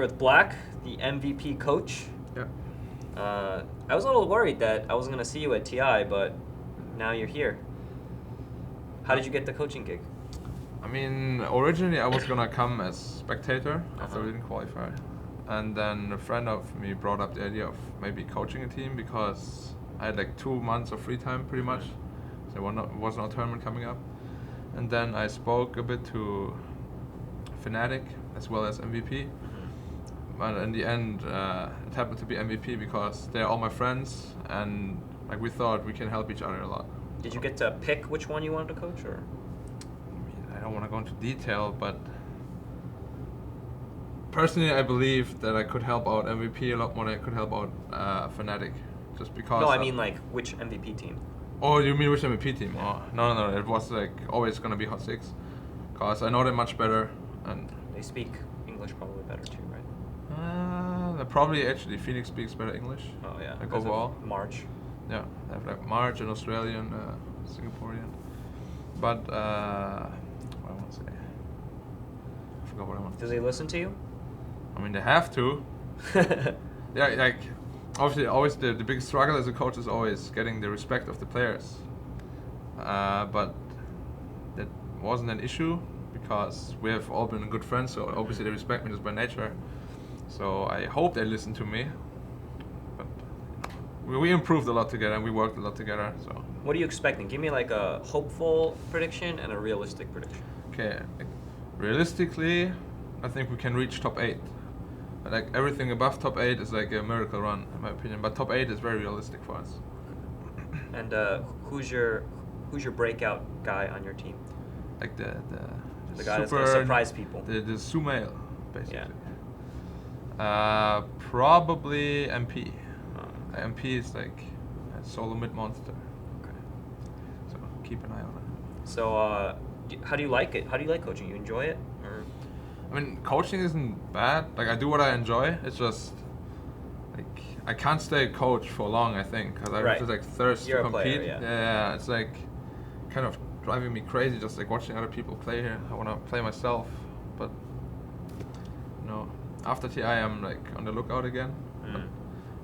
here with Black, the MVP coach. Yeah. I was a little worried that I wasn't going to see you at TI, but now you're here. How did you get the coaching gig? I mean, originally I was gonna come as spectator after we didn't qualify, and then a friend of me brought up the idea of maybe coaching a team because I had like 2 months of free time pretty much. So there was no tournament coming up, and then I spoke a bit to Fnatic as well as MVP. But in the end, it happened to be MVP because they're all my friends, and like we thought we can help each other a lot. Did you get to pick which one you wanted to coach, or? I don't want to go into detail, but personally, I believe that I could help out MVP a lot more than I could help out Fnatic, just because. No, I mean like which MVP team? Oh, you mean which MVP team? Yeah. Oh, no, it was like always gonna be Hot6, cause I know them much better, and they speak English probably better too, right? probably actually Phoenix speaks better English. Oh yeah. Like overall. March. Yeah, they have like March and Australian, Singaporean, but what I want to say, I forgot what I want. Do they listen to you? I mean, they have to. Yeah, like obviously, always the biggest struggle as a coach is always getting the respect of the players. But that wasn't an issue because we have all been good friends. So obviously, they respect me just by nature. So I hope they listen to me. But we improved a lot together and we worked a lot together. So. What are you expecting? Give me like a hopeful prediction and a realistic prediction. Okay, like, realistically, I think we can reach top 8. But like everything above top 8 is like a miracle run, in my opinion. But top 8 is very realistic for us. And who's your breakout guy on your team? Like the guy that's gonna surprise people. The Sumail, basically. Yeah. Probably MP. MP is like a solo mid monster. Okay. So keep an eye on it. So how do you like it? How do you like coaching? You enjoy it? Or? I mean, coaching isn't bad. Like I do what I enjoy. It's just like I can't stay a coach for long. I think because I just like thirst You're to compete. A player, yeah, it's like kind of driving me crazy. Just like watching other people play here. I want to play myself, but no. After TI, I'm like on the lookout again.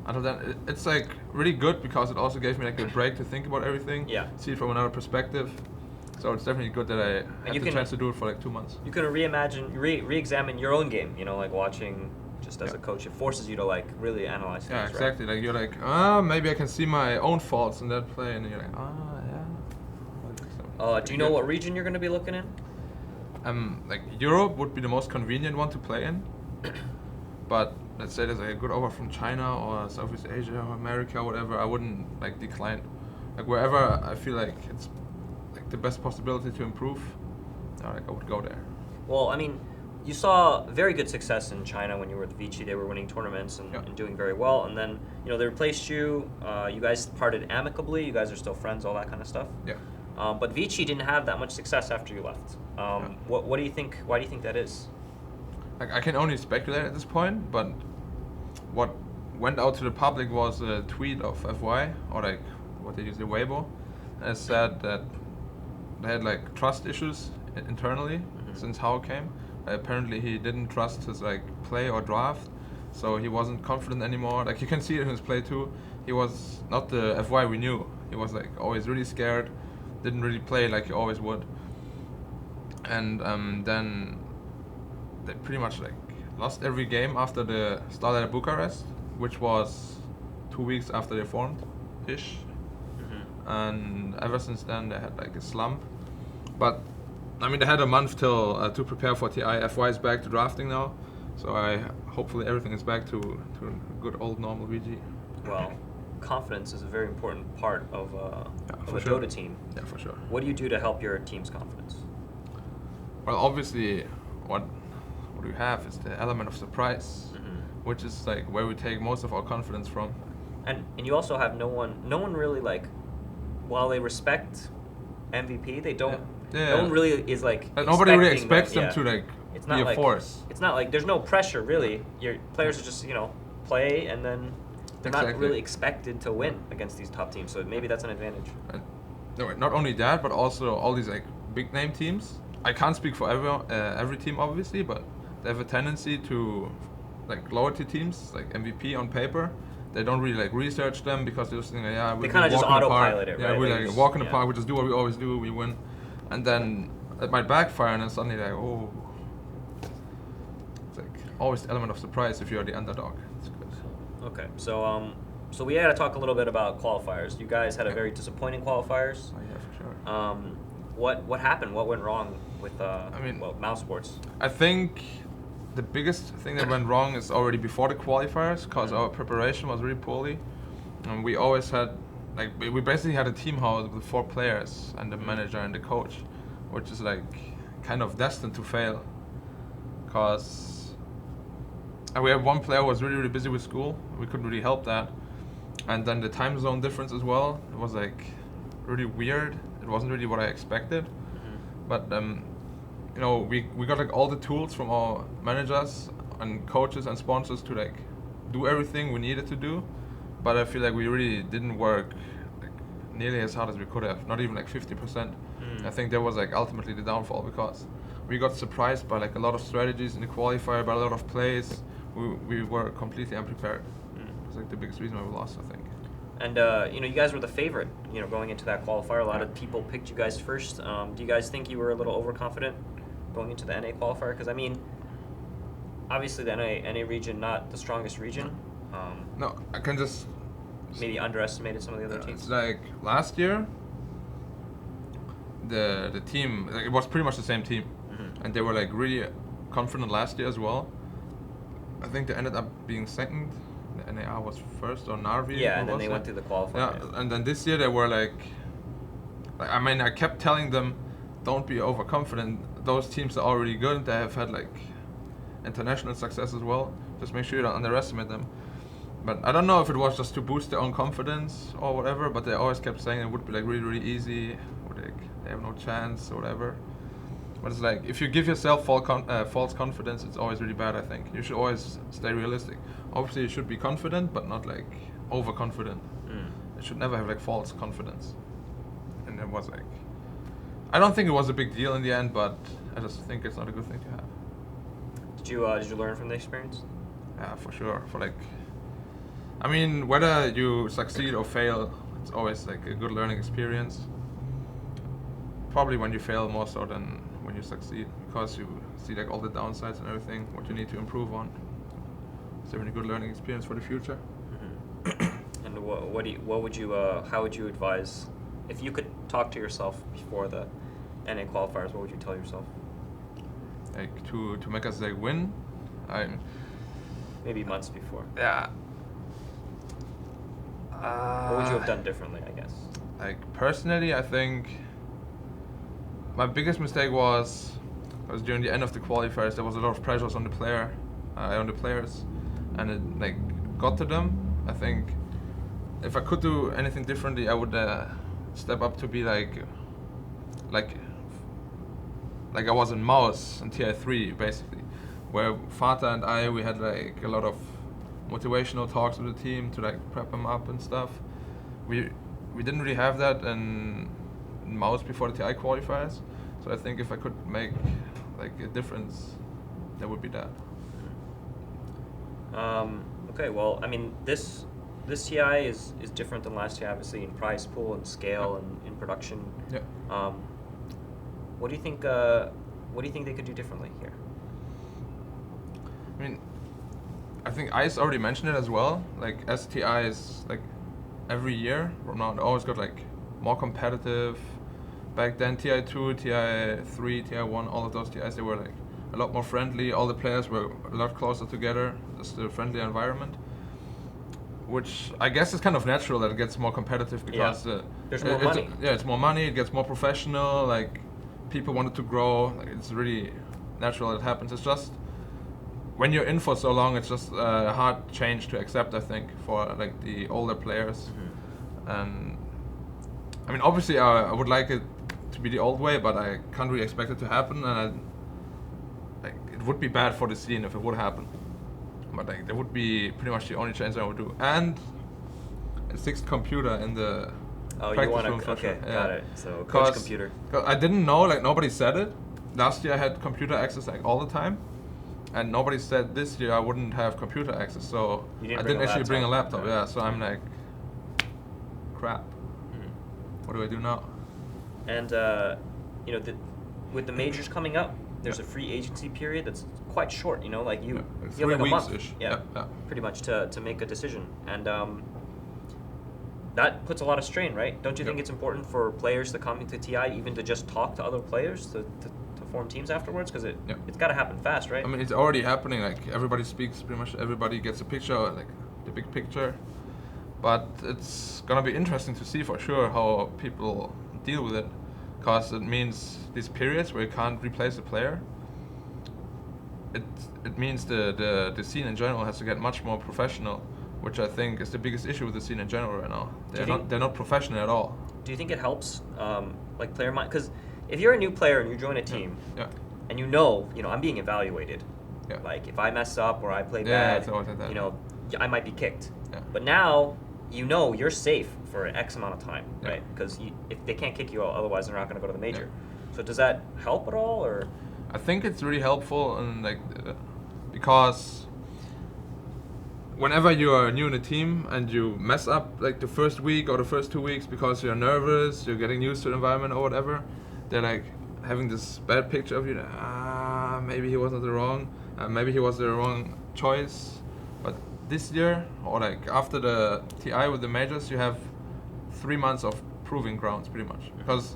Until then, it's like really good because it also gave me like a break to think about everything. Yeah. See it from another perspective. So it's definitely good that I had the chance to do it for like 2 months. You can re-examine your own game. You know, like watching just as a coach, it forces you to like really analyze things. Yeah, exactly. Right? Like you're like, maybe I can see my own faults in that play, and you're like, yeah. Do you know what region you're going to be looking in? Like Europe would be the most convenient one to play in. But let's say there's like a good offer from China or Southeast Asia or America or whatever, I wouldn't like decline. Like wherever I feel like it's like the best possibility to improve, like I would go there. Well, I mean, you saw very good success in China when you were with Vici. They were winning tournaments and doing very well. And then, you know, they replaced you. You guys parted amicably. You guys are still friends, all that kind of stuff. Yeah. But Vici didn't have that much success after you left. What do you think? Why do you think that is? Like I can only speculate at this point, but what went out to the public was a tweet of FY, or like what they use, the Weibo, and it said that they had like trust issues internally since Hao came. Apparently he didn't trust his like play or draft, so he wasn't confident anymore. Like you can see it in his play too. He was not the FY we knew. He was like always really scared, didn't really play like he always would. And then they pretty much like lost every game after the start at Bucharest, which was 2 weeks after they formed, ish. And ever since then they had like a slump. But I mean they had a month till to prepare for TI. FY is back to drafting now, so hopefully everything is back to a good old normal VG. Well, confidence is a very important part of a Dota team. Yeah, for sure. What do you do to help your team's confidence? Well, obviously, what we have is the element of surprise, which is like where we take most of our confidence from. And you also have no one really like, while they respect MVP, they don't. Yeah. No one really is like. Nobody really expects them to like be a force. It's not like there's no pressure really. Your players are just play and then they're not really expected to win against these top teams. So maybe that's an advantage. No, not only that, but also all these like big name teams. I can't speak for every team obviously, but they have a tendency to like lower tier teams, like MVP on paper, they don't really like research them because they just think, yeah, they kind of just autopilot it, yeah, right? we Like like walk in the park, we just do what we always do, we win, and then it might backfire, and then suddenly like, oh, it's like always the element of surprise if you're the underdog. It's good. Okay, so we had to talk a little bit about qualifiers. You guys had a very disappointing qualifiers. Oh yeah, for sure. What happened? What went wrong with mouse sports? I think the biggest thing that went wrong is already before the qualifiers, because our preparation was really poorly, and we always had like we basically had a team house with 4 players and the manager and the coach, which is like kind of destined to fail, because we had one player who was really busy with school. We couldn't really help that, and then the time zone difference as well. It was like really weird. It wasn't really what I expected, but you know, we got like all the tools from our managers and coaches and sponsors to like do everything we needed to do, but I feel like we really didn't work like nearly as hard as we could have, not even like 50%. I think that was like ultimately the downfall, because we got surprised by like a lot of strategies in the qualifier, by a lot of plays. We were completely unprepared. It's like the biggest reason why we lost, I think. And you know, you guys were the favorite, you know, going into that qualifier. A lot of people picked you guys first. Do you guys think you were a little overconfident going into the NA qualifier? Because I mean, obviously the NA region, not the strongest region. No, I can just maybe underestimated some of the other teams. It's like last year, the team, like, it was pretty much the same team, and they were like really confident last year as well. I think they ended up being second. The NAR was first, or Narvi. Yeah, and then they went through the qualifier. Yeah, and then this year they were like I mean, I kept telling them, don't be overconfident. Those teams are already good. They have had like international success as well. Just make sure you don't underestimate them. But I don't know if it was just to boost their own confidence or whatever, but they always kept saying it would be like really easy, or like they have no chance or whatever. But it's like, if you give yourself false confidence, it's always really bad, I think. You should always stay realistic. Obviously you should be confident, but not like overconfident. You should never have like false confidence. And it was like, I don't think it was a big deal in the end, but I just think it's not a good thing to have. Did you learn from the experience? Yeah, for sure. For like, I mean, whether you succeed or fail, it's always like a good learning experience. Probably when you fail more so than when you succeed, because you see like all the downsides and everything, what you need to improve on. It's a really good learning experience for the future. And how would you advise, if you could talk to yourself before the NA qualifiers, what would you tell yourself? Like to make us like win, maybe months before. Yeah. What would you have done differently, I guess? Like personally, I think my biggest mistake was during the end of the qualifiers. There was a lot of pressures on the players, and it like got to them. I think if I could do anything differently, I would step up to be like I was in Maus and TI3 basically, where Fata and I, we had like a lot of motivational talks with the team to like prep them up and stuff. We didn't really have that in Maus before the TI qualifiers, so I think if I could make like a difference, that would be that. Okay, well, I mean, this TI is different than last year, obviously, in prize pool and scale and in production. Yeah. What do you think they could do differently here? I mean, I think Ice already mentioned it as well. Like STI is like every year from now, it always got like more competitive. Back then, TI2, TI3, TI1, all of those TIs, they were like a lot more friendly. All the players were a lot closer together. Just a friendly environment, which I guess is kind of natural that it gets more competitive because there's more money. It's more money. It gets more professional. Like people wanted to grow. Like, it's really natural that it happens. It's just when you're in for so long, it's just a hard change to accept, I think, for like the older players. And I mean, obviously, I would like it to be the old way, but I can't really expect it to happen. And it would be bad for the scene if it would happen. But like, that would be pretty much the only change I would do. And a sixth computer in the practice room. Okay, yeah. Got it. So coach computer. I didn't know, like nobody said it. Last year I had computer access like all the time, and nobody said this year I wouldn't have computer access, so I didn't actually bring a laptop. Yeah, so I'm like, crap. What do I do now? And you know, with the majors coming up, there's a free agency period that's quite short. You know, like you have like a month, pretty much to make a decision, and that puts a lot of strain, right? Don't you think it's important for players to come into TI even to just talk to other players to form teams afterwards? Because it's got to happen fast, right? I mean, it's already happening. Like everybody speaks, pretty much everybody gets a picture, like the big picture. But it's gonna be interesting to see for sure how people deal with it, because it means these periods where you can't replace a player. It means the scene in general has to get much more professional, which I think is the biggest issue with the scene in general right now. They're not professional at all. Do you think it helps, like player mind? Because if you're a new player and you join a team, and you know I'm being evaluated. Like if I mess up or I play bad, you know, I might be kicked. But now you know you're safe for X amount of time, right? Because if they can't kick you out, otherwise they're not going to go to the major. So does that help at all, or? I think it's really helpful, and like because whenever you are new in a team and you mess up like the first week or the first 2 weeks because you're nervous, you're getting used to the environment or whatever, they're like having this bad picture of you. Maybe he wasn't the wrong, maybe he was the wrong choice. But this year, or like after the TI with the majors, you have 3 months of proving grounds pretty much, because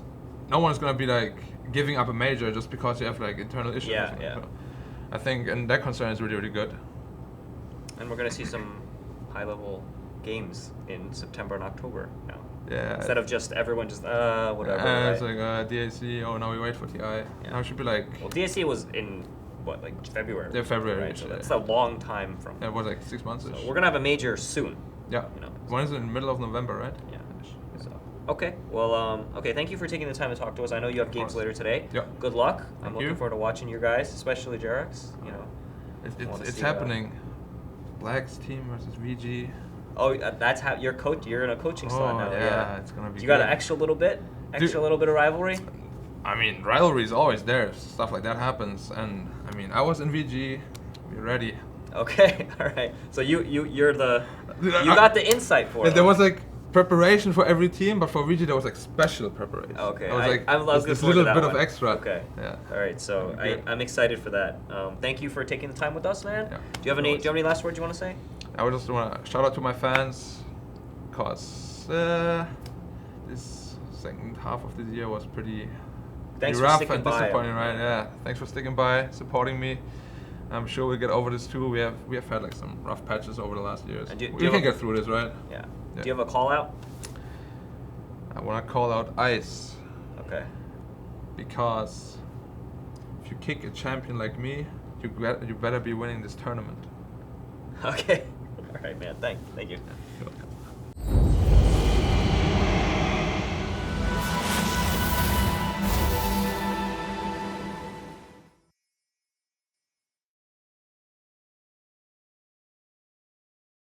no one's gonna be like giving up a major just because you have like internal issues. So I think, and that concern is really, really good. And we're gonna see some high-level games in September and October now. Yeah. Instead of just everyone just whatever. Right? It's like DAC. Oh, now we wait for TI. Now it should be like. Well, DAC was in what, like February? Yeah, February. Right? So that's a long time from. Yeah, it was like 6 months. So we're gonna have a major soon. Yeah. You know. One is in the middle of November, right? Yeah. So, okay. Well, okay. Thank you for taking the time to talk to us. I know you have games later today. Yeah. Good luck. I'm Thank looking you. forward to watching you guys, especially Jarex. You know. It's happening. Black's team versus VG. Oh, that's how you're in a coaching slot now. Yeah, it's gonna be. You got an extra little bit of rivalry. I mean, rivalry is always there. Stuff like that happens, and I mean, I was in VG. We're ready. Okay, all right. So you're the you got the insight for it. There was like preparation for every team, but for VG there was like special preparation. Okay, I was this little bit of extra. Okay. Yeah. All right. So I'm excited for that. Thank you for taking the time with us, man. Yeah. Do you have any last words you want to say? I would just want to shout out to my fans, cause this second half of the year was pretty rough and disappointing, right? Yeah. Thanks for sticking by, supporting me. I'm sure we'll get over this too. We have had like some rough patches over the last years. We can get through this, right? Yeah. Do you have a call out? I want to call out Ice. Okay. Because if you kick a champion like me, you better be winning this tournament. Okay. All right, man. Thank you.